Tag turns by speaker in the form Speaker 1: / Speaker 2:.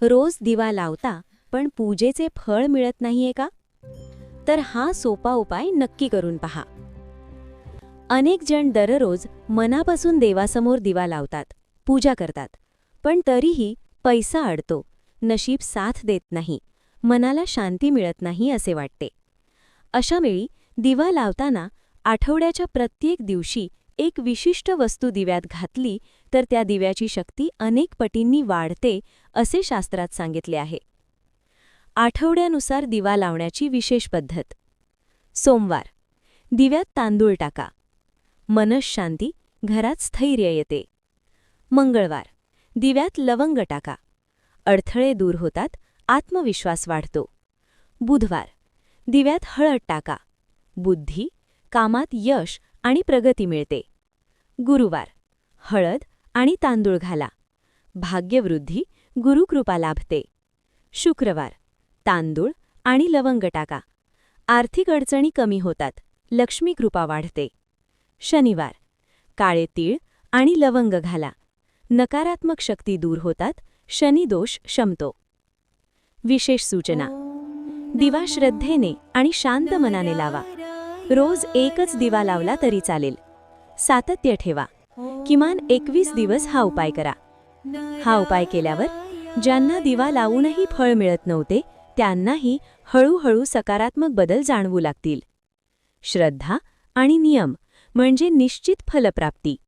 Speaker 1: रोज दिवा लावता पण पूजेचे फळ मिळत नाहीये का? तर हा सोपा उपाय नक्की करून पहा. अनेक जण दररोज मनापासून देवासमोर दिवा लावतात, पूजा करतात, पण तरीही पैसा अडतो, नशीब साथ देत नाही, मनाला शांती मिळत नाही असे वाटते. अशा वेळी दिवा लावताना आठवड्याच्या प्रत्येक दिवशी एक विशिष्ट वस्तू दिव्यात घातली तर त्या दिव्याची शक्ती अनेक पटींनी वाढते असे शास्त्रात सांगितले आहे. आठवड्यानुसार दिवा लावण्याची विशेष पद्धत. सोमवार, दिव्यात तांदूळ टाका. मनःशांती, घरात स्थैर्य येते. मंगळवार, दिव्यात लवंग टाका. अडथळे दूर होतात, आत्मविश्वास वाढतो. बुधवार, दिव्यात हळद टाका. बुद्धी, कामात यश आणि प्रगती मिळते. गुरुवार, हळद आणि तांदूळ घाला. भाग्यवृद्धी, गुरुकृपा लाभते. शुक्रवार, तांदूळ आणि लवंग टाका. आर्थिक अडचणी कमी होतात, लक्ष्मी कृपा वाढते. शनिवार, काळे तीळ आणि लवंग घाला. नकारात्मक शक्ती दूर होतात, शनिदोष शमतो. विशेष सूचना. दिवा श्रद्धेने आणि शांत मनाने लावा. रोज एकच दिवा लावला तरी चालेल. सातत्य ठेवा. किमान 21 दिवस हा उपाय करा. हा उपाय केल्यावर ज्यांना दिवा लावूनही फळ मिळत नव्हते त्यांनाही हळूहळू सकारात्मक बदल जाणवू लागतील. श्रद्धा आणि नियम म्हणजे निश्चित फलप्राप्ती.